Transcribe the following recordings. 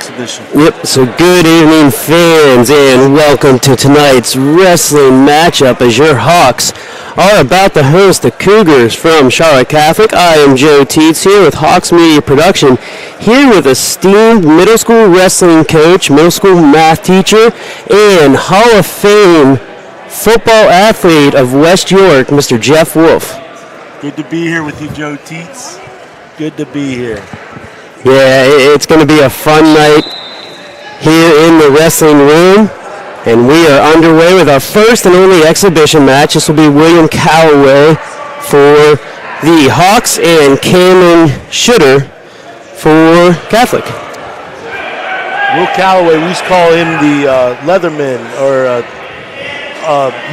exhibition. Yep, so good evening, fans, and welcome to tonight's wrestling matchup as your Hawks are about to host the Cougars from Charlotte Catholic. I am Joe Teets here with Hawks Media Production, here with esteemed middle school wrestling coach, middle school math teacher, and Hall of Fame football athlete of West York, Mr. Jeff Wolf. Good to be here with you, Joe Teets. Good to be here. Yeah, it's going to be a fun night here in the wrestling room, and we are underway with our first and only exhibition match. This will be William Calloway for the Hawks and Cameron Schutter for Catholic. Will Calloway, we call him the Leatherman, or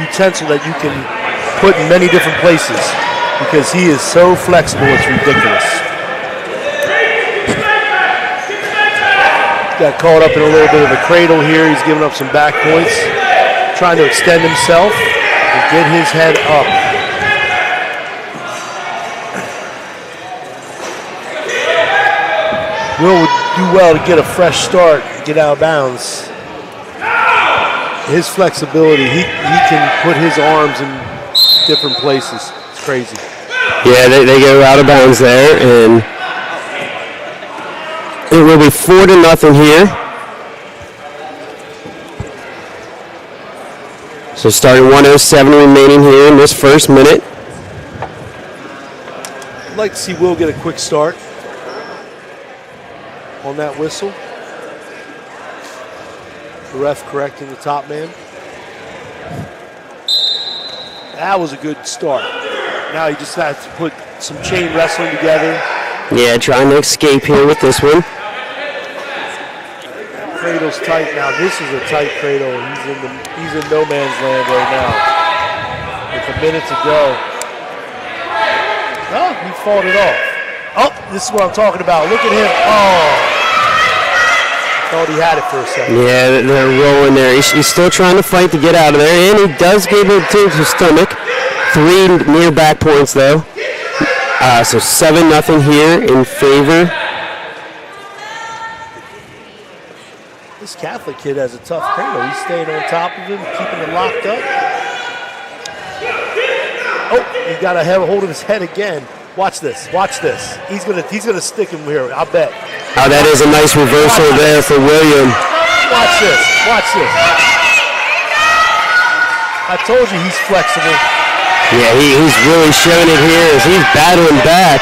utensil that you can put in many different places because he is so flexible, it's ridiculous. Got caught up in a little bit of a cradle here. He's giving up some back points, trying to extend himself and get his head up. Will would do well to get a fresh start, get out of bounds. His flexibility, he can put his arms in different places. It's crazy. Yeah, they go out of bounds there, and it will be 4-0 here. So starting 1:07 remaining here in this first minute. I'd like to see Will get a quick start on that whistle. The ref correcting the top man. That was a good start. Now he just has to put some chain wrestling together. Yeah, trying to escape here with this one. Cradle's tight now. This is a tight cradle. He's in no man's land right now. With a minute to go. Oh, he fought it off. Oh, this is what I'm talking about. Look at him. Oh. Thought he had it for a second. Yeah, they're rolling there. He's still trying to fight to get out of there, and he does give it to his stomach. 3 near back points, though. So 7-0 here in favor. This Catholic kid has a tough cradle. He's staying on top of him, keeping him locked up. Oh, he got a hold of his head again. Watch this. Watch this. He's gonna stick him here. I bet. Oh, that is a nice reversal there for William. Watch this. Watch this. I told you he's flexible. Yeah, he's really showing it here as he's battling back.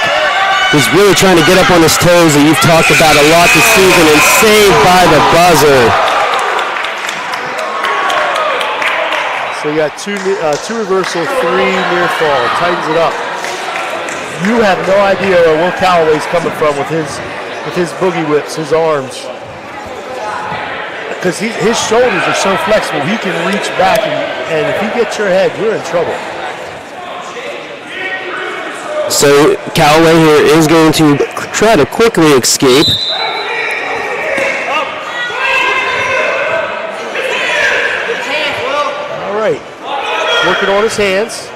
He's really trying to get up on his toes that you've talked about a lot this season, and saved by the buzzer. So you got two reversal, 3 near fall. Tightens it up. You have no idea where Will Calloway's coming from with his boogie whips, his arms. Because his shoulders are so flexible, he can reach back, and if he gets your head, you're in trouble. So Calloway here is going to try to quickly escape. All right, working on his hands.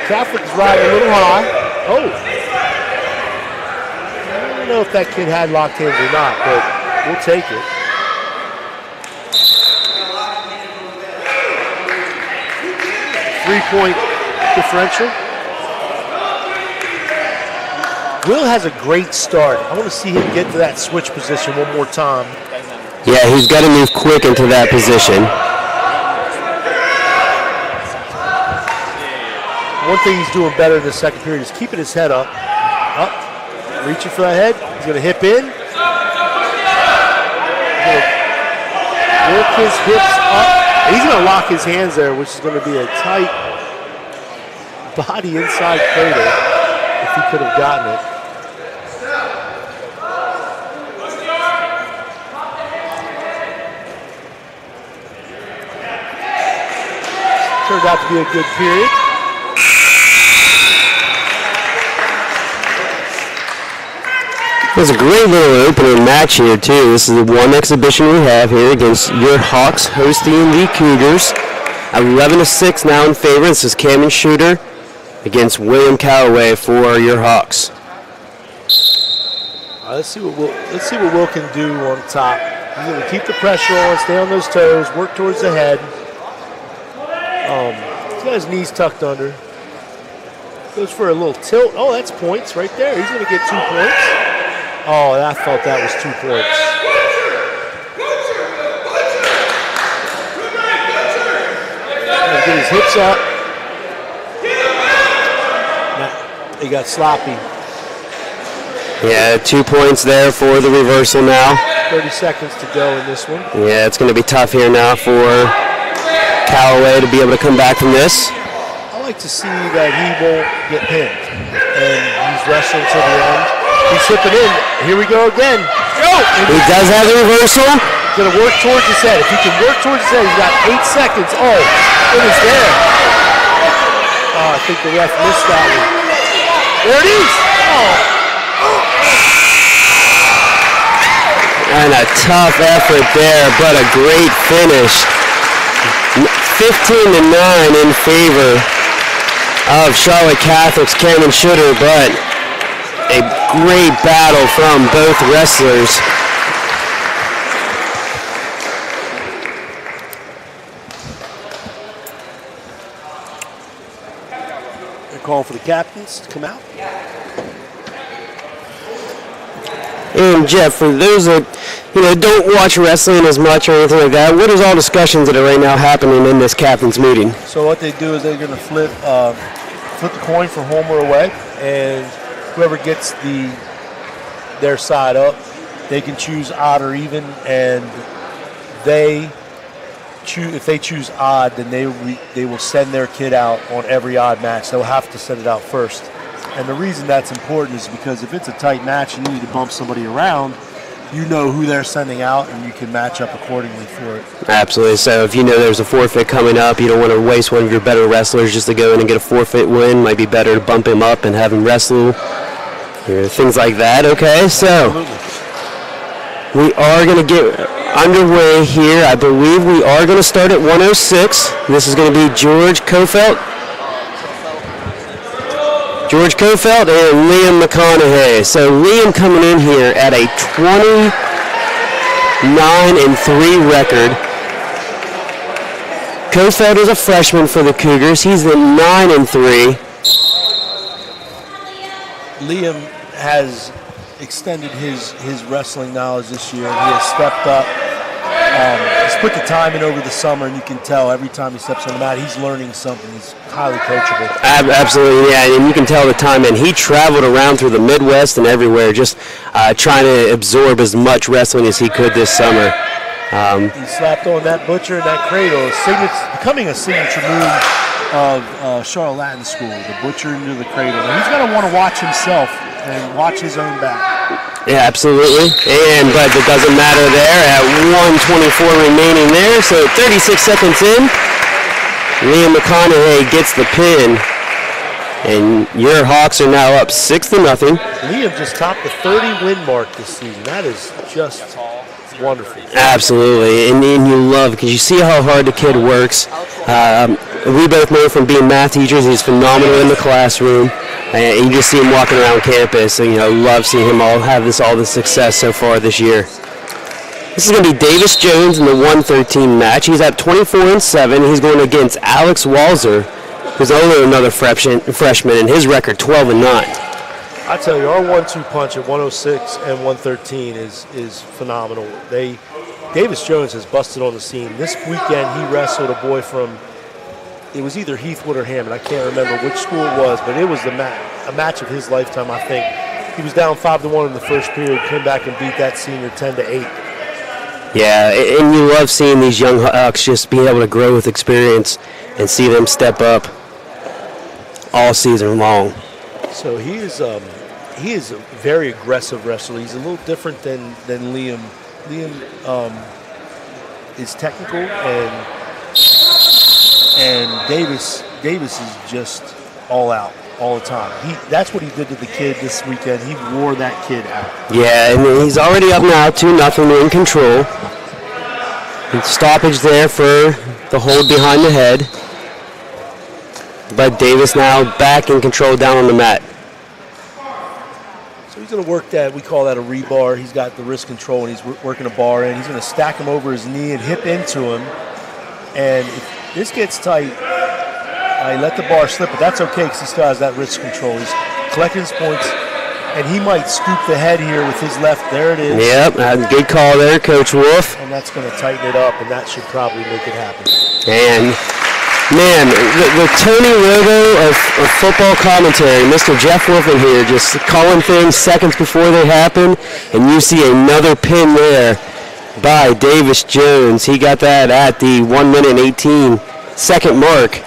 Catholic's riding a little high. Oh. I don't know if that kid had locked hands or not, but we'll take it. Three-point differential. Will has a great start. I want to see him get to that switch position one more time. Yeah, he's got to move quick into that position. One thing he's doing better in the second period is keeping his head up. Up, reaching for that head. He's going to hip in. Work his hips up. He's going to lock his hands there, which is going to be a tight body inside cradle if he could have gotten it. Turned out to be a good period. There's a great little opening match here, too. This is the one exhibition we have here against your Hawks hosting the Cougars. 11-6 now in favor. This is Cameron Schutter against William Calloway for your Hawks. Let's see what Will can do on top. He's going to keep the pressure on, stay on those toes, work towards the head. He's got his knees tucked under. Goes for a little tilt. Oh, that's points right there. He's going to get 2 points. Oh, I thought that was 2 points. Get his hips up. Nah, he got sloppy. Yeah, 2 points there for the reversal now. 30 seconds to go in this one. Yeah, it's going to be tough here now for Calloway to be able to come back from this. I like to see that he won't get pinned. And he's wrestling to the end. He's slipping in. Here we go again. He does have the reversal. He's going to work towards his head. If he can work towards his head, he's got 8 seconds. Oh, it is there. Oh, I think the ref missed that one. There it is. Oh. And a tough effort there, but a great finish. 15-9 in favor of Charlotte Catholic's Cameron Schutter, but a great battle from both wrestlers. They're calling for the captains to come out. And Jeff, for those that don't watch wrestling as much or anything like that, what is all discussions that are right now happening in this captain's meeting? So what they do is they're going to flip the coin for home or away, and whoever gets their side up, they can choose odd or even, and if they choose odd, then they will send their kid out on every odd match. They'll have to send it out first. And the reason that's important is because if it's a tight match and you need to bump somebody around, you know who they're sending out and you can match up accordingly for it. Absolutely. So if you know there's a forfeit coming up, you don't want to waste one of your better wrestlers just to go in and get a forfeit win. Might be better to bump him up and have him wrestle. Things like that. Okay, so we are going to get underway here. I believe we are going to start at 106. This is going to be George Kofelt and Liam McConaughey. So Liam coming in here at a 29-3 record. Kofelt is a freshman for the Cougars. He's at 9-3. Liam has extended his wrestling knowledge this year. He has stepped up. He's put the time in over the summer, and you can tell every time he steps on the mat, he's learning something. He's highly coachable. Absolutely, yeah, and you can tell the time. And he traveled around through the Midwest and everywhere, just trying to absorb as much wrestling as he could this summer. He slapped on that butcher and that cradle, becoming a signature move of Charlotte Latin School, the butcher into the cradle. And he's going to want to watch himself and watch his own back. Yeah, absolutely. But it doesn't matter there at 1:24 remaining there. So 36 seconds in, Liam McConaughey gets the pin. And your Hawks are now up 6-0. Liam just topped the 30-win mark this season. That is just wonderful. Absolutely. And you love, because you see how hard the kid works. We both know from being math teachers, he's phenomenal in the classroom. And you just see him walking around campus, and love seeing him have all the success so far this year. This is going to be Davis Jones in the 113 match. He's at 24-7. He's going against Alex Walzer, who's only another freshman, and his record 12-9. I tell you, our 1-2 punch at 106 and 113 is phenomenal. Davis Jones has busted on the scene. This weekend, he wrestled a boy from. It was either Heathwood or Hammond. I can't remember which school it was, but it was a match of his lifetime, I think. He was down 5-1 in the first period, came back and beat that senior 10-8. Yeah, and you love seeing these young Hawks just be able to grow with experience and see them step up all season long. So he is a very aggressive wrestler. He's a little different than Liam. Liam is technical and Davis is just all out all the time. That's what he did to the kid this weekend. He wore that kid out. Yeah, and he's already up now 2-0 in control. And stoppage there for the hold behind the head. Bud Davis now back in control down on the mat. So he's going to work that, we call that a rebar. He's got the wrist control and he's working a bar in. He's going to stack him over his knee and hip into him. And if this gets tight, he let the bar slip, but that's okay because he still has that wrist control. He's collecting his points, and he might scoop the head here with his left. There it is. Yep, good call there, Coach Wolf. And that's going to tighten it up, and that should probably make it happen. And, man, the Tony Romo of football commentary, Mr. Jeff Wolfen here, just calling things seconds before they happen, and you see another pin there by Davis Jones. He got that at the 1 minute and 18 second mark,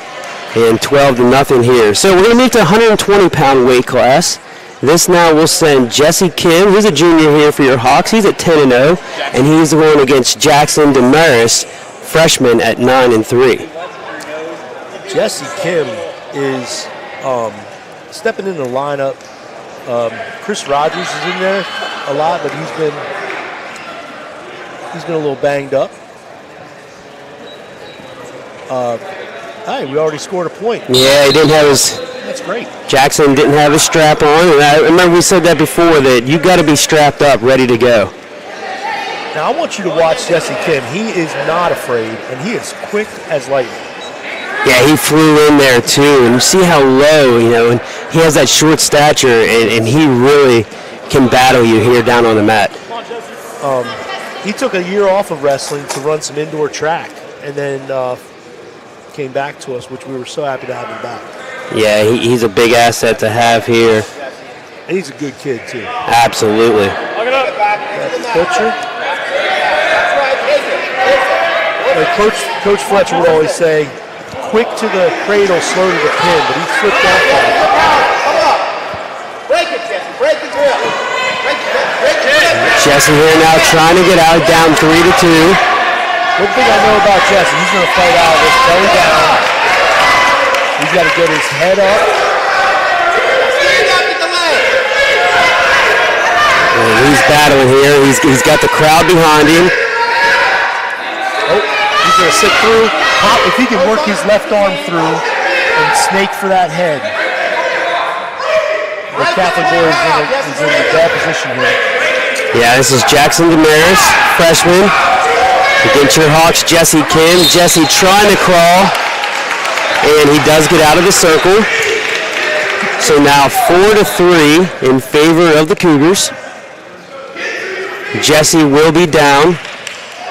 and 12-0 here. So we're going to move to 120-pound weight class. This now will send Jesse Kim, who's a junior here for your Hawks. He's at 10-0, and he's going against Jackson Damaris, freshman at 9-3. Jesse Kim is stepping in the lineup. Chris Rogers is in there a lot, but he's been a little banged up. Hey, we already scored a point. Yeah, he didn't have his. That's great. Jackson didn't have his strap on, and I remember we said that before, that you got to be strapped up, ready to go. Now I want you to watch Jesse Kim. He is not afraid, and he is quick as lightning. Yeah, he flew in there too, and you see how low, and he has that short stature, and he really can battle you here down on the mat. He took a year off of wrestling to run some indoor track, and then came back to us, which we were so happy to have him back. Yeah, he's a big asset to have here. And he's a good kid too. Absolutely. Butcher. Coach Fletcher would always say, quick to the cradle, slow to the pin, but he flipped off that. Come up. Break it, Jesse. Break the drill. Break it. Jesse here now trying to get out, down 3-2. One thing I know about Jesse, he's going to fight out of this belly down. He's got to get his head up. And he's battling here. He's got the crowd behind him. Oh, he's going to sit through. If he can work his left arm through and snake for that head. The Catholic boy is in the bad position here. Yeah, this is Jackson Damaris, freshman. Against your Hawks, Jesse Kim. Jesse trying to crawl, and he does get out of the circle. So now 4-3 in favor of the Cougars. Jesse will be down.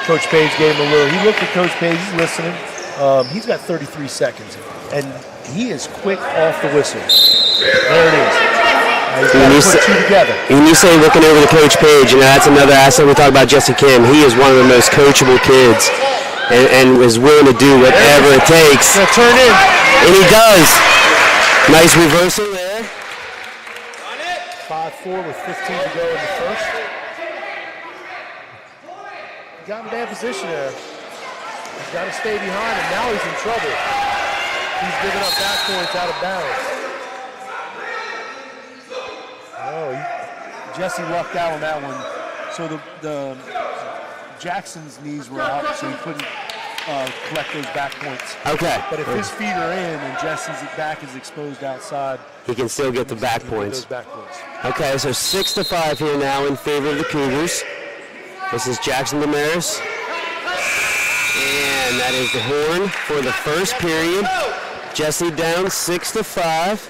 Coach Page gave him a little. He looked at Coach Page. He's listening. He's got 33 seconds, and he is quick off the whistle. There it is. He's got to put two together. And you say looking over the Coach Page, that's another asset. We talk about Jesse Kim. He is one of the most coachable kids, and is willing to do whatever it takes. He's going to turn in. And he does. Nice reversal there. 5-4 with 15 to go in the first. He got in bad position there. He's got to stay behind him. Now he's in trouble. He's giving up back points out of bounds. Jesse lucked out on that one. So the Jackson's knees were out, so he couldn't collect those back points. Okay. But if his feet are in and Jesse's back is exposed outside, he can still get the back points. Those back points. Okay, so 6-5 here now in favor of the Cougars. This is Jackson Damaris. And that is the horn for the first period. Jesse down 6-5.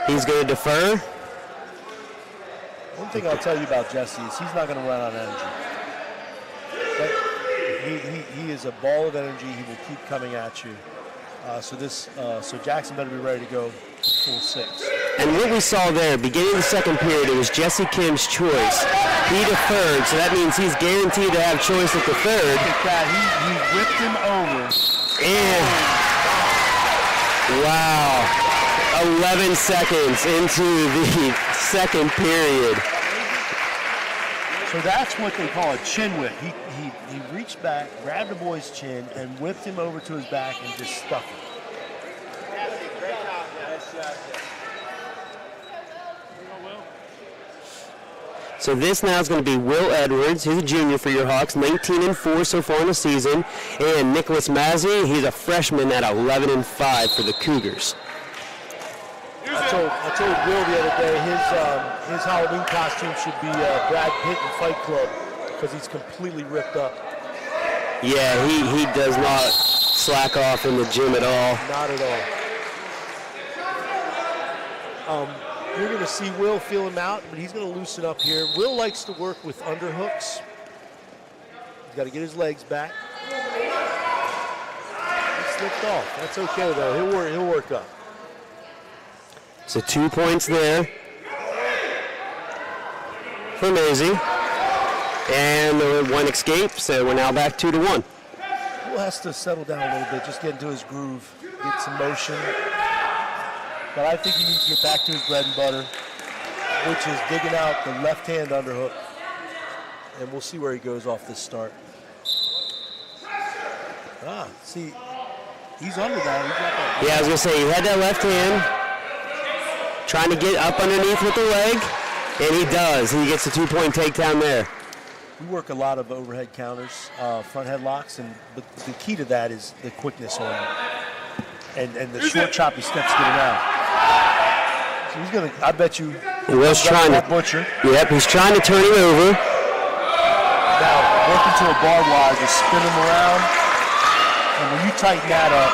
He's going to defer. One thing I'll tell you about Jesse is he's not going to run out of energy. But he is a ball of energy. He will keep coming at you. So Jackson better be ready to go full 6. And what we saw there, beginning of the second period, it was Jesse Kim's choice. He deferred, so that means he's guaranteed to have choice at the third. Look at that. He whipped him over. And wow. 11 seconds into the second period. So that's what they call a chin whip. He reached back, grabbed the boy's chin, and whipped him over to his back and just stuck him. So this now is going to be Will Edwards. He's a junior for your Hawks, 19-4 so far in the season. And Nicholas Mazzi, he's a freshman at 11-5 for the Cougars. I told Will the other day his Halloween costume should be Brad Pitt in Fight Club because he's completely ripped up. Yeah, he does not slack off in the gym at all. Not at all. You're going to see Will feel him out, but he's going to loosen up here. Will likes to work with underhooks. He's got to get his legs back. He slipped off. That's okay though. He'll work up. So 2 points there for Maisie. And one escape, so we're now back 2-1. Will has to settle down a little bit, just get into his groove, get some motion. But I think he needs to get back to his bread and butter, which is digging out the left-hand underhook. And we'll see where he goes off this start. See, he's under that. He's got that. Yeah, I was going to say, he had that left hand, trying to get up underneath with the leg, and he does. He gets a 2-point takedown there. We work a lot of overhead counters, front headlocks, but the key to that is the quickness on it and the short choppy steps getting out. So he's gonna. I bet you. He was trying to butcher. Yep, he's trying to turn him over. Now working to a barbed wire, just spin him around, and when you tighten that up,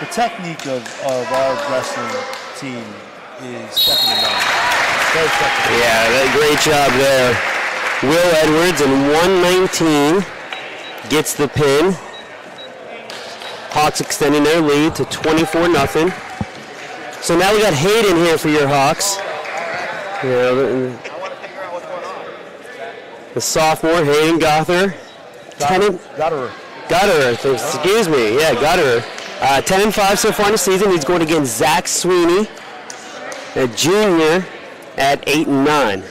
the technique of our wrestling team is second to none. Yeah, great job there. Will Edwards in 119 gets the pin. Hawks extending their lead to 24-0. So now we got Hayden here for your Hawks. The sophomore, Hayden Gother. Gotterer, excuse me. Yeah, Gotterer. 10-5 so far in the season. He's going against Zach Sweeney, a junior, at 8-9.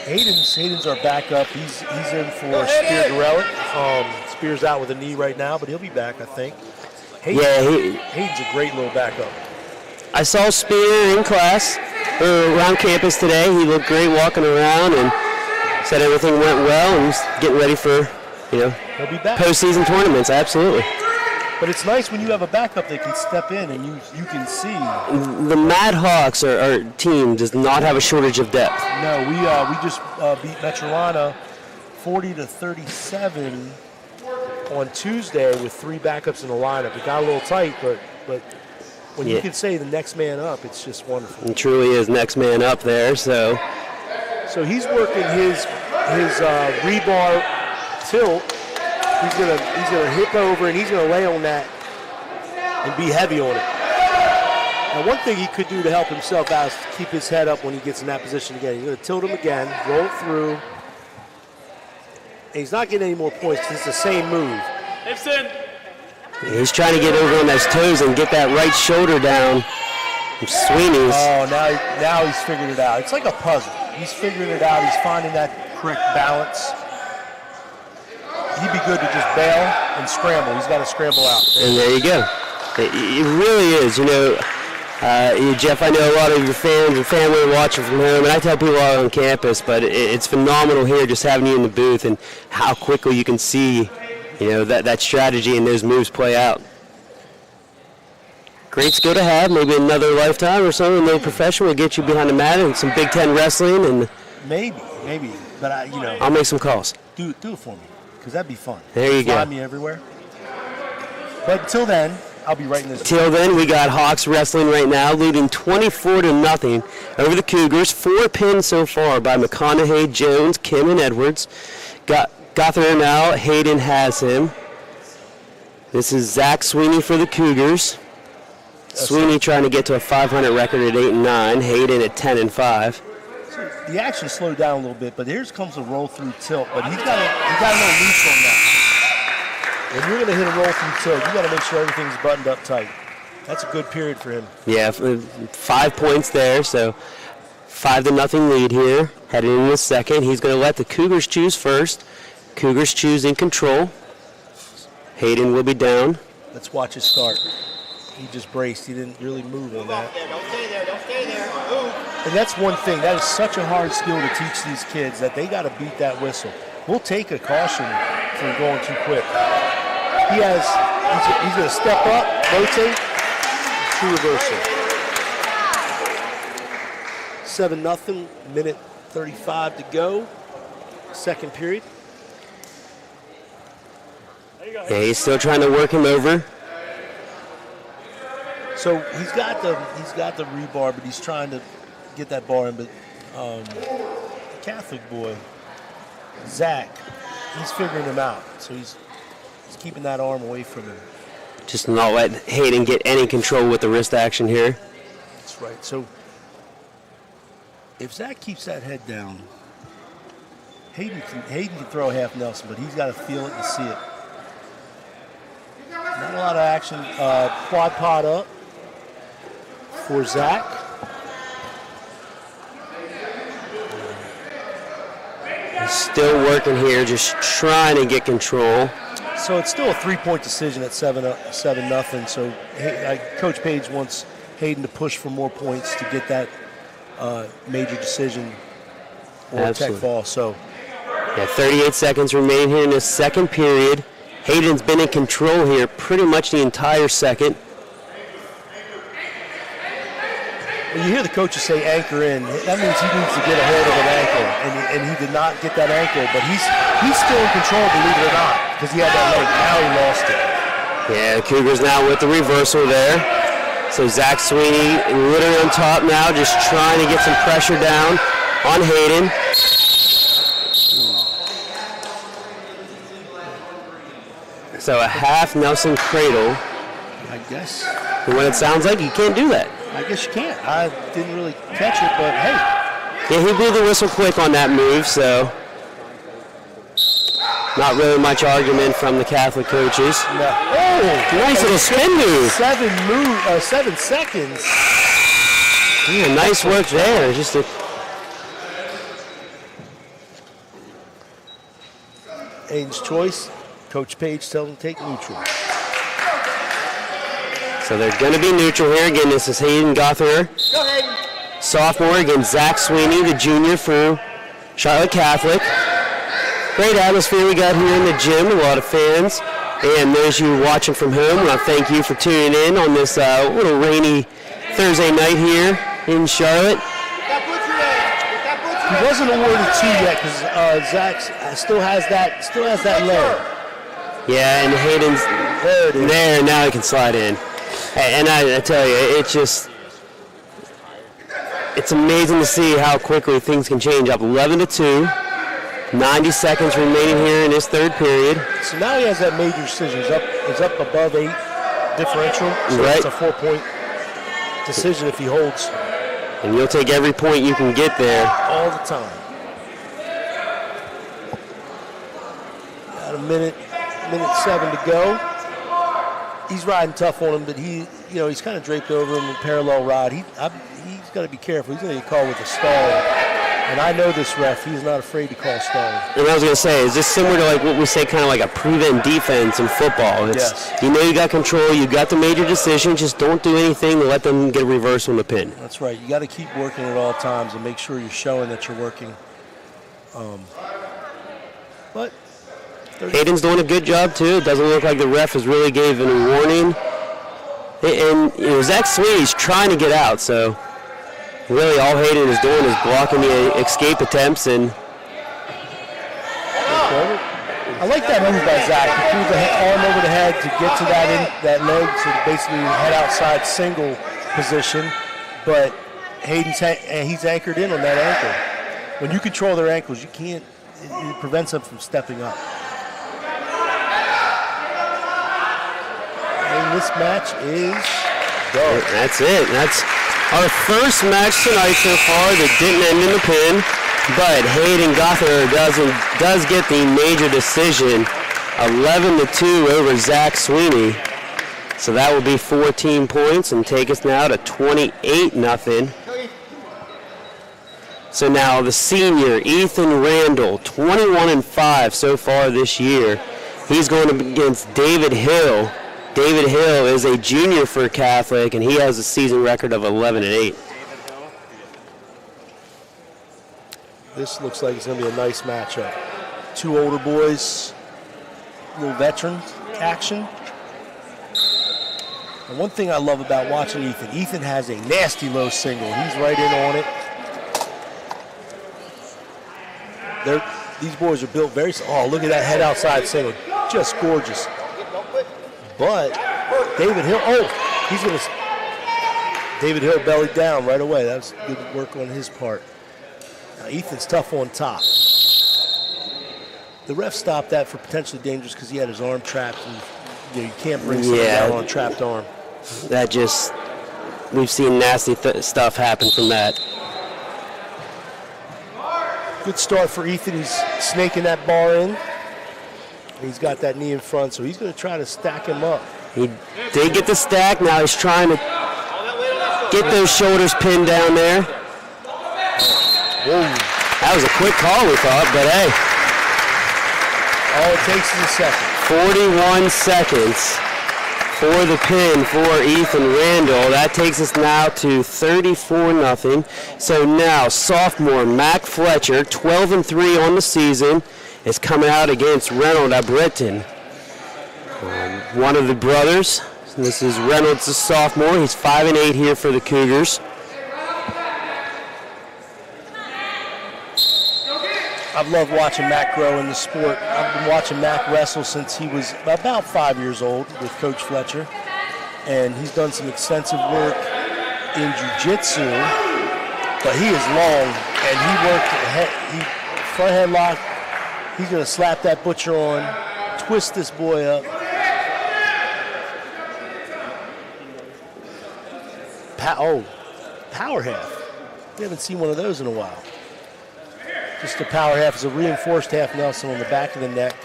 Hayden's our backup. He's in for Spear Gorelick. Spear's out with a knee right now, but he'll be back, I think. Hayden's a great little backup. I saw Spear in class or around campus today. He looked great walking around and said everything went well and he's getting ready for, he'll be back. Postseason tournaments. Absolutely. But it's nice when you have a backup that can step in and you can see. The Mad Hawks, our team, does not have a shortage of depth. No, we just beat Metrolana 40-37 on Tuesday with 3 backups in the lineup. It got a little tight, but when you can say the next man up, it's just wonderful. It truly is next man up there. So he's working his rebar tilt. He's gonna hip over and he's gonna lay on that and be heavy on it. Now, one thing he could do to help himself out is to keep his head up when he gets in that position again. He's gonna tilt him again, roll it through, and he's not getting any more points because it's the same move. He's trying to get over on those toes and get that right shoulder down. Sweeney's. Oh, now he's figured it out. It's like a puzzle. He's figuring it out. He's finding that correct balance. He'd be good to just bail and scramble. He's got to scramble out. And there you go. It really is. Jeff, I know a lot of your fans and family are watching from home, and I tell people out on campus, but it's phenomenal here just having you in the booth and how quickly you can see, that strategy and those moves play out. Great skill to have. Maybe another lifetime or something. Another professional will get you behind the mat and some Big Ten wrestling. And maybe. But I'll make some calls. Do it for me, because that'd be fun. There you go. Fly me everywhere. But until then, I'll be right in this. Till then, we got Hawks wrestling right now, leading 24-0 over the Cougars. 4 pins so far by McConaughey, Jones, Kim, and Edwards. Gother now. Hayden has him. This is Zach Sweeney for the Cougars. Sweeney trying to get to a 500 record at 8-9. Hayden at 10-5. So the action slowed down a little bit, but here comes a roll through tilt. But he got a little loose on that. When you're going to hit a roll through tilt, you got to make sure everything's buttoned up tight. That's a good period for him. Yeah, 5 points there, so 5-0 lead here. Heading in the second, he's going to let the Cougars choose first. Cougars choose in control. Hayden will be down. Let's watch it start. He just braced. He didn't really move on that. Don't stay there. Move. And that's one thing. That is such a hard skill to teach these kids that they got to beat that whistle. We'll take a caution for going too quick. He's going to step up, rotate, true reversal. 7-0, minute 35 to go. Second period. Yeah, he's still trying to work him over. So he's got the rebar, but he's trying to get that bar in. But the Catholic boy, Zach, he's figuring him out. So he's keeping that arm away from him. Just not let Hayden get any control with the wrist action here. That's right. So if Zach keeps that head down, Hayden can throw a half Nelson, but he's got to feel it and see it. Not a lot of action. Quad pod up for Zach. He's still working here, just trying to get control. So it's still a 3-point decision at 7-0. So Coach Page wants Hayden to push for more points to get that major decision or tech fall. So yeah, 38 seconds remain here in this second period. Hayden's been in control here pretty much the entire second. when you hear the coaches say anchor in, that means he needs to get a hold of an ankle, and he did not get that ankle, but he's still in control, believe it or not, because he had that leg. Now he lost it. Yeah, the Cougars now with the reversal there. So Zach Sweeney literally on top now, just trying to get some pressure down on Hayden. So a half Nelson cradle. I guess. And what it sounds like, you can't do that. I guess you can't. I didn't really catch it, but hey. Yeah, he blew the whistle quick on that move, so not really much argument from the Catholic coaches. No. Oh, nice little spin move. 7 seconds. Yeah, nice work there. Just a Aiden's choice. Coach Page tells him to take neutral. So they're going to be neutral here. Again, this is Hayden Gotherer, sophomore, against Zach Sweeney, the junior for Charlotte Catholic. Great atmosphere we got here in the gym, a lot of fans. And those of you watching from home, I thank you for tuning in on this little rainy Thursday night here in Charlotte. He wasn't awarded 2 yet because Zach still has that leg. Yeah, and Hayden's there, now he can slide in. And I tell you, it's amazing to see how quickly things can change. Up 11-2, 90 seconds remaining here in this third period. So now he has that major decision. He's up above 8 differential. So right. It's a 4-point decision if he holds. And you'll take every point you can get there. All the time. Got a minute 7 to go. He's riding tough on him, but he's kind of draped over him in parallel ride. He's got to be careful. He's going to get called with a stall. And I know this ref. He's not afraid to call stalling. And I was going to say, is this similar to like what we say, kind of like a prevent defense in football? Yes. You know you got control. You got the major decision. Just don't do anything to let them get a reverse on the pin. That's right. You got to keep working at all times and make sure you're showing that you're working. But Hayden's doing a good job too. It doesn't look like the ref has really given a warning. And Zach Sweeney's trying to get out, so really all Hayden is doing is blocking the escape attempts. And I like that move by Zach. He threw the arm over the head to get to that leg, so basically head outside single position. But he's anchored in on that ankle. When you control their ankles, it prevents them from stepping up. And this match is done. That's it. That's our first match tonight so far that didn't end in the pin, but Hayden Gotherer does get the major decision, 11-2 over Zach Sweeney. So that will be 14 points and take us now to 28-0. So now the senior, Ethan Randall, 21-5 so far this year. He's going up against David Hill. David Hill is a junior for Catholic, and he has a season record of 11-8. This looks like it's going to be a nice matchup. Two older boys, little veteran action. And one thing I love about watching Ethan has a nasty low single. He's right in on it. These boys are built very. Oh, look at that head outside single, just gorgeous. But David Hill. Oh, he's gonna. David Hill bellied down right away. That was good work on his part. Now Ethan's tough on top. The ref stopped that for potentially dangerous because he had his arm trapped, and you can't bring someone down on a trapped arm. That just, we've seen nasty stuff happen from that. Good start for Ethan. He's snaking that bar in. He's got that knee in front, so he's going to try to stack him up. He did get the stack. Now he's trying to get those shoulders pinned down there. Whoa. That was a quick call, we thought, but hey. All it takes is a second. 41 seconds for the pin for Ethan Randall. That takes us now to 34-0. So now sophomore Mac Fletcher, 12-3 on the season, is coming out against Reynolds at Britton. One of the brothers. This is Reynolds, the sophomore. He's 5-8 here for the Cougars. I've loved watching Mac grow in the sport. I've been watching Mac wrestle since he was about 5 years old with Coach Fletcher. And he's done some extensive work in jiu-jitsu, but he is long, and he worked front headlock. He's going to slap that butcher on, twist this boy up. Power half. We haven't seen one of those in a while. Just a power half is a reinforced half Nelson on the back of the neck.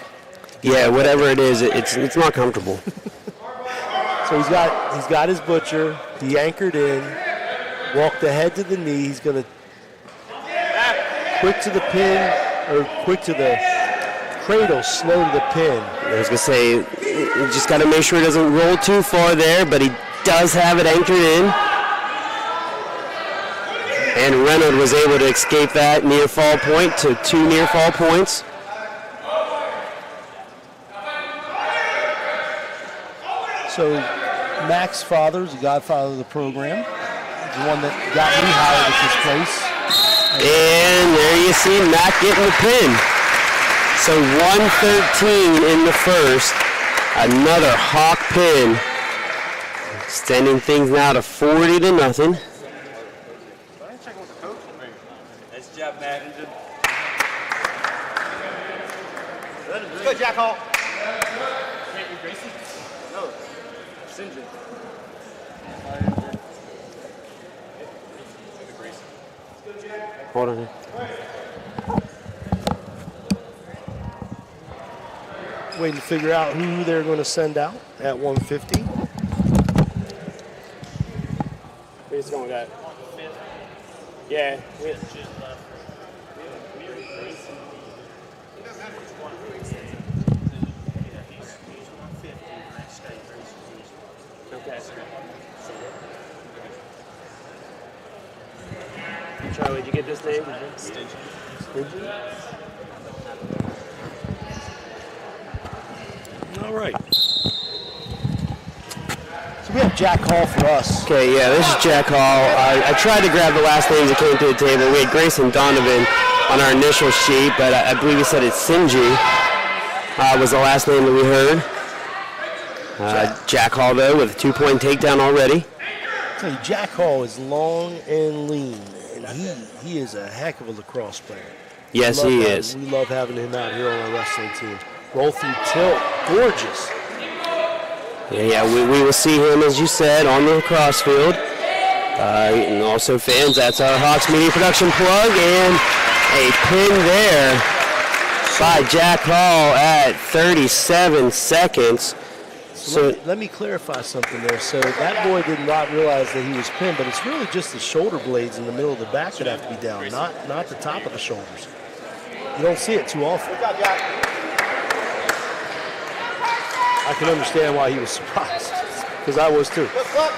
Yeah, whatever it is, it's not comfortable. So he's got his butcher. He anchored in, walked the head to the knee. He's going to quick to the pin, or quick to the cradle, slow to the pin. I was going to say, you just got to make sure it doesn't roll too far there, but he does have it anchored in. And Reynolds was able to escape that near fall point to 2 near fall points. So Mac's father is the godfather of the program. The one that got me hired at this place. And there you see Mac getting the pin. So 113 in the first. Another Hawk pin. Extending things now to 40-0. Nice job, Mac. Good, Jack Hall. No. Sinjin. Hold on here. Waiting to figure out who they're going to send out at 150. We're just going with that. Yeah. Okay. Charlie, did you get this name? Stingy. All right. So we have Jack Hall for us. Okay, yeah, this is Jack Hall. I tried to grab the last names that came to the table. We had Grayson Donovan on our initial sheet, but I believe he said it's Sinji was the last name that we heard. Jack Hall, though, with a 2-point takedown already. I tell you, Jack Hall is long and lean, and he is a heck of a lacrosse player. Yes, he is. We love having him out here on our wrestling team. Roll through tilt, gorgeous. Yeah, we will see him, as you said, on the lacrosse field. And also, fans, that's our Hawks Media Production plug, and a pin there by Jack Hall at 37 seconds. So let me clarify something there. So that boy did not realize that he was pinned, but it's really just the shoulder blades in the middle of the back that have to be down, not the top of the shoulders. You don't see it too often. Good job, Jack. I can understand why he was surprised, because I was too. Good luck.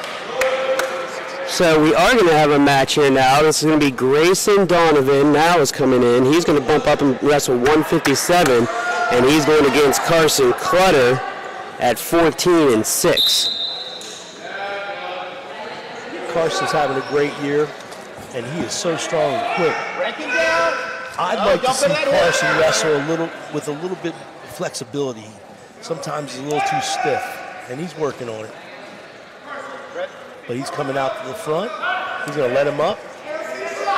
So we are going to have a match here now. This is going to be Grayson Donovan now is coming in. He's going to bump up and wrestle 157, and he's going against Carson Clutter at 14-6. Carson's having a great year, and he is so strong and quick. Breaking down. I'd like to see Carson wrestle with a little bit flexibility. Sometimes he's a little too stiff, and he's working on it. But he's coming out to the front. He's going to let him up.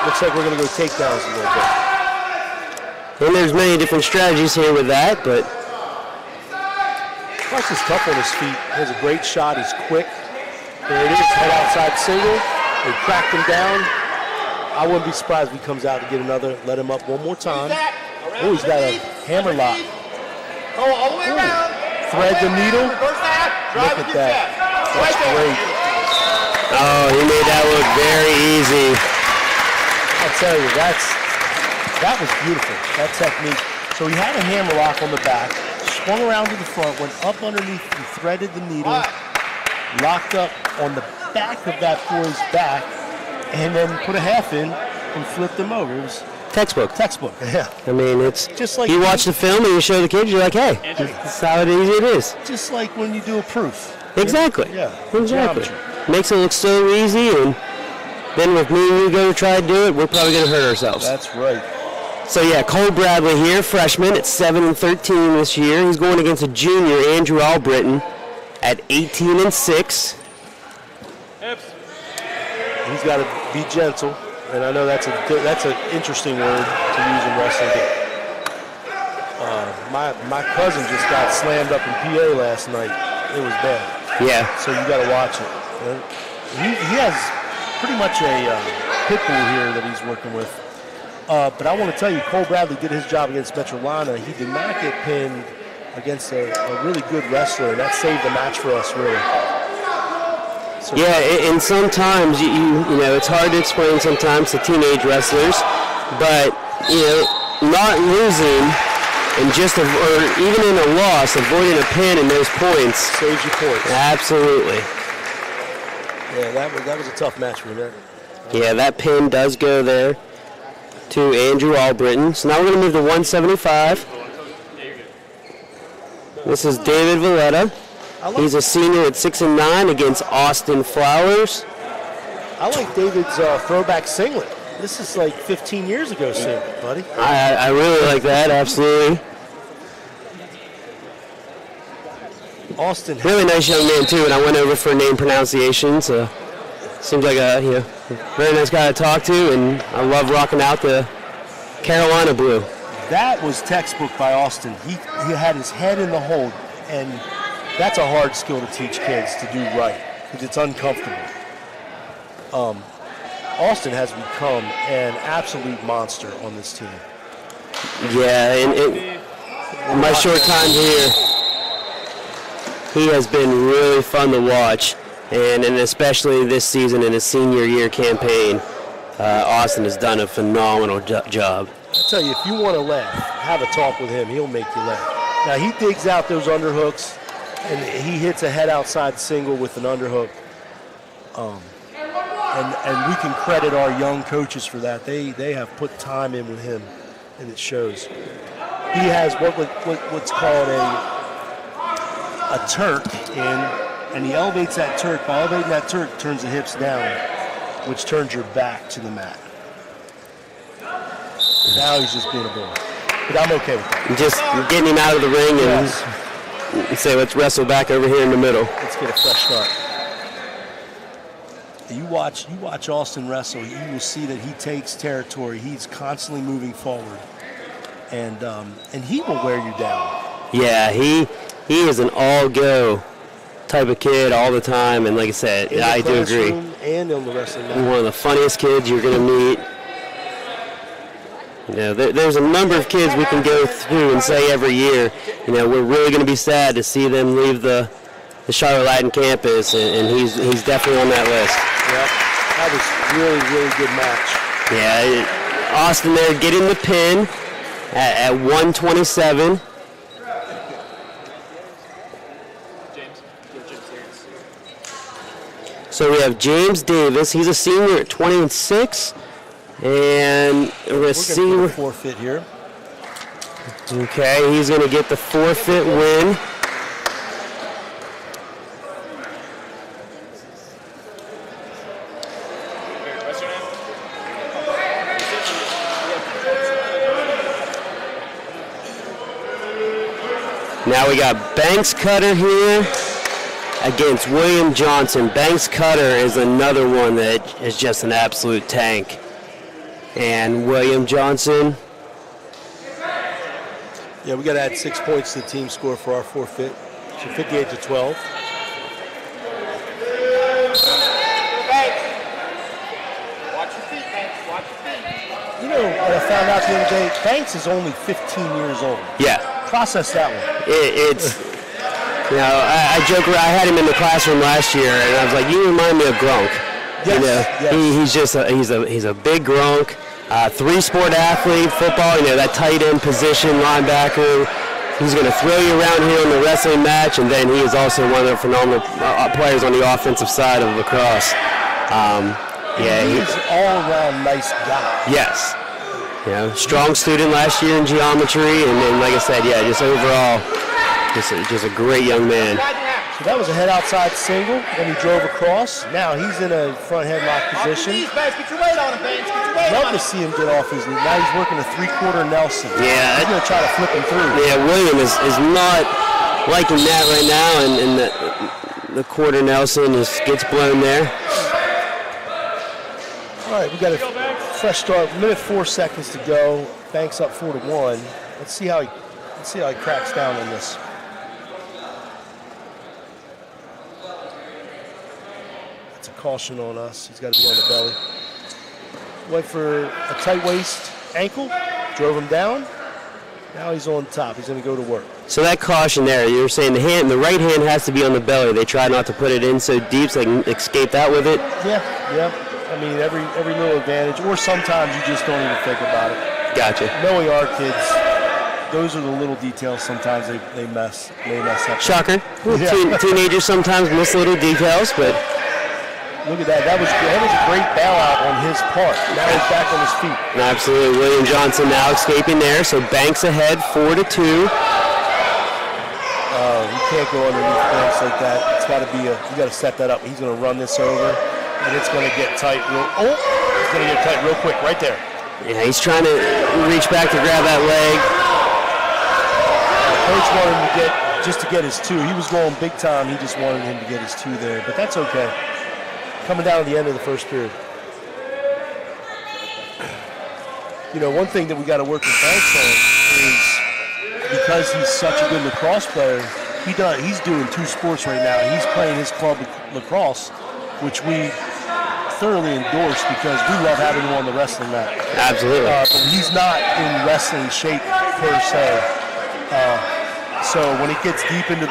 Looks like we're going to go takedowns a little bit. And there's many different strategies here with that, but Carson's tough on his feet. He has a great shot. He's quick. There it is, head outside single. They cracked him down. I wouldn't be surprised if he comes out to get another, let him up one more time. Oh, he's got a hammer lock. Oh, all the way around. Thread the needle. Reverse that. Drive Look with at your that. chest. That's Right there. great. oh, he made that look very easy. I'll tell you, that was beautiful, that technique. So he had a hammer lock on the back, swung around to the front, went up underneath and threaded the needle, locked up on the back of that boy's back, and then put a half in and flipped him over. It was Textbook. textbook. Yeah. I mean, it's Just like you watch the film and you show the kids, you're like, hey, this is how easy it is. Just like when you do a proof. Exactly. Yeah. Exactly. Geometry. Makes it look so easy, and then if me and you go to try to do it, we're probably going to hurt ourselves. That's right. So yeah, Cole Bradley here, freshman at 7-13 this year. He's going against a junior, Andrew Albritton, at 18-6. He's got to be gentle, and I know that's an interesting word to use in wrestling. But, my cousin just got slammed up in PA last night. It was bad. Yeah. So you got to watch it. He has pretty much a pit bull here that he's working with. But I want to tell you, Cole Bradley did his job against Metrolana. He did not get pinned against a really good wrestler, and that saved the match for us, really. So Yeah, and sometimes you know it's hard to explain sometimes to teenage wrestlers, but you know not losing and or even in a loss, avoiding a pin in those points saves you points. Absolutely. Yeah, that was a tough match for him. Yeah, that pin does go there to Andrew Albritton. So now we're going to move to 175. This is David Valletta. He's a senior at 6-9 against Austin Flowers. I like David's throwback singlet. This is like 15 years ago singlet, buddy. I really like that, absolutely. Austin. Really nice young man, too, and I went over for name pronunciation, so seems like a very nice guy to talk to, and I love rocking out the Carolina blue. That was textbook by Austin. He had his head in the hold, and that's a hard skill to teach kids to do right, because it's uncomfortable. Austin has become an absolute monster on this team. Yeah, and in my short time here, he has been really fun to watch, and especially this season in his senior year campaign, Austin has done a phenomenal job. I tell you, if you want to laugh, have a talk with him. He'll make you laugh. Now, he digs out those underhooks, and he hits a head outside single with an underhook. And we can credit our young coaches for that. They have put time in with him, and it shows. He has what's called a Turk in, and he elevates that Turk. By elevating that Turk, turns the hips down, which turns your back to the mat. Now he's just being a bull. But I'm okay with that. Just getting him out of the ring and say, let's wrestle back over here in the middle. Let's get a fresh start. You watch Austin wrestle, you will see that he takes territory. He's constantly moving forward. And he will wear you down. Yeah, he is an all-go type of kid all the time, and like I said, I do agree. And in the wrestling match. One of the funniest kids you're going to meet. You know, there's a number of kids we can go through and say every year, you know, we're really going to be sad to see them leave the Charlotte-Lyton campus, and he's definitely on that list. Yep, that was really, really good match. Yeah, Austin there getting the pin at 127. So we have James Davis. He's a senior at 20-6. And we're going to see. We're going to forfeit here. Okay, he's going to get the forfeit win. Now we got Banks Cutter here against William Johnson. Banks Cutter is another one that is just an absolute tank. And William Johnson, Yeah, we got to add 6 points to the team score for our forfeit. So 58-12. Watch your feet, Banks. Watch your feet. You know what I found out the other day? Banks is only 15 years old. yeah, Process that one. it's, you know, I joke around. I had him in the classroom last year, and I was like, you remind me of Gronk. Yes, You know, yes. he's just he's a big Gronk, 3-sport athlete, football. You know, that tight end position, linebacker. He's going to throw you around here in the wrestling match, and then he is also one of the phenomenal players on the offensive side of lacrosse. He's all-around nice guy. Yes. You know, strong student last year in geometry, and then, like I said, yeah, just overall, just a great young man. So that was a head outside single, then he drove across. Now he's in a front headlock Off your position. knees, Banks. Get your weight on him, Banks. Get your weight Love on to him. see him get off his knee. Now he's working a 3/4 Nelson. Yeah. He's going to try to flip him through. Yeah, William is not liking that right now, and the quarter Nelson gets blown there. All right, we got a fresh start. Minute 4 seconds to go. Banks up 4-1. Let's see how he cracks down on this. It's a caution on us. He's got to be on the belly. Went for a tight waist ankle, drove him down. Now he's on top. He's going to go to work. So that caution there, you're saying the right hand has to be on the belly. They try not to put it in so deep so they can escape that with it. Yeah. I mean, every little advantage, or sometimes you just don't even think about it. Gotcha. Knowing our kids, those are the little details sometimes they mess up. Shocker. Yeah. Teenagers sometimes miss little details, but Look at that. That was a great bailout on his part. Now he's back on his feet. absolutely. William Johnson now escaping there, so Banks ahead 4-2. You can't go underneath Banks like that. It's got to be you got to set that up. He's going to run this over, and it's going to get tight it's going to get tight real quick right there. Yeah, he's trying to reach back to grab that leg. Coach wanted him to get his 2. He was going big time. He just wanted him to get his 2 there, but that's okay. Coming down at the end of the first period. You know, one thing that we got to work with Banks on is because he's such a good lacrosse player, he's doing 2 sports right now. He's playing his club lacrosse, which we thoroughly endorse because we love having him on the wrestling mat. Absolutely. But he's not in wrestling shape per se. So when he gets deep in the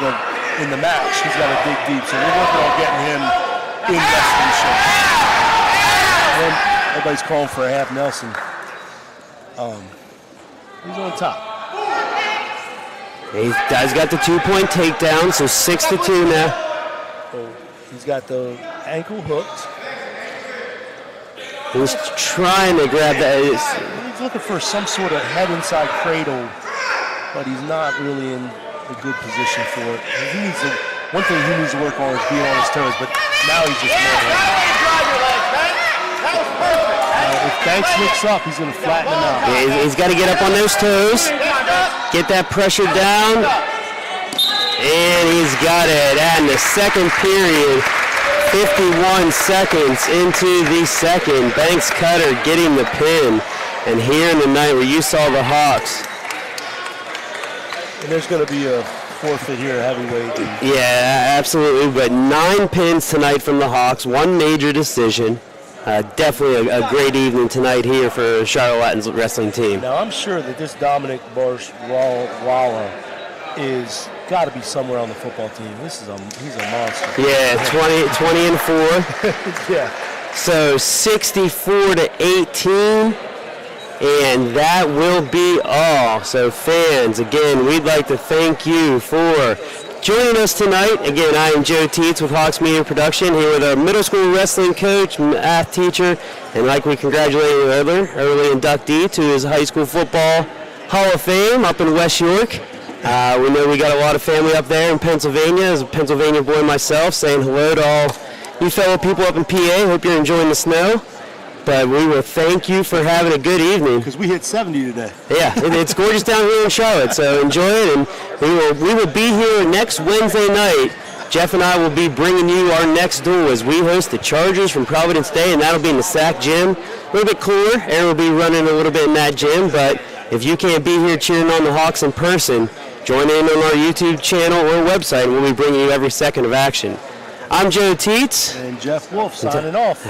match, he's got to dig deep. So we're working on getting him in wrestling shape. And everybody's calling for a half Nelson. He's on top. He's got the 2-point takedown, so 6-2 now. So he's got the ankle hooked. He's trying to grab that. He's looking for some sort of head inside cradle, but he's not really in a good position for it. One thing he needs to work on is being on his toes, but now he's just more than That way you drive your legs, Banks. That was perfect. if Banks looks up, he's going to flatten him out. Yeah, he's got to get up on those toes, get that pressure down, and he's got it. And the second period, 51 seconds into the second, Banks Cutter getting the pin. And here in the night where you saw the Hawks. And there's going to be a forfeit here at heavyweight. Yeah, absolutely. But 9 pins tonight from the Hawks, 1 major decision. Definitely a great evening tonight here for Charlotte Latin's wrestling team. Now, I'm sure that this Dominic Barshwala is got to be somewhere on the football team. He's a monster. Yeah, 20 and 4. Yeah. So 64-18. And that will be all. So fans, again, we'd like to thank you for joining us tonight. Again, I am Joe Tietz with Hawks Media Production, here with our middle school wrestling coach, math teacher, and like we congratulated earlier, early inductee to his high school football Hall of Fame up in West York. We know we got a lot of family up there in Pennsylvania. As a Pennsylvania boy myself, saying hello to all you fellow people up in PA. Hope you're enjoying the snow. But we will thank you for having a good evening. Because we hit 70 today. Yeah, it's gorgeous down here in Charlotte, so enjoy it. And we will be here next Wednesday night. Jeff and I will be bringing you our next duel as we host the Chargers from Providence Day, and that'll be in the SAC gym. A little bit cooler. Aaron will be running a little bit in that gym, but if you can't be here cheering on the Hawks in person, join in on our YouTube channel or website, and we'll be bringing you every second of action. I'm Joe Teets. And Jeff Wolf signing off.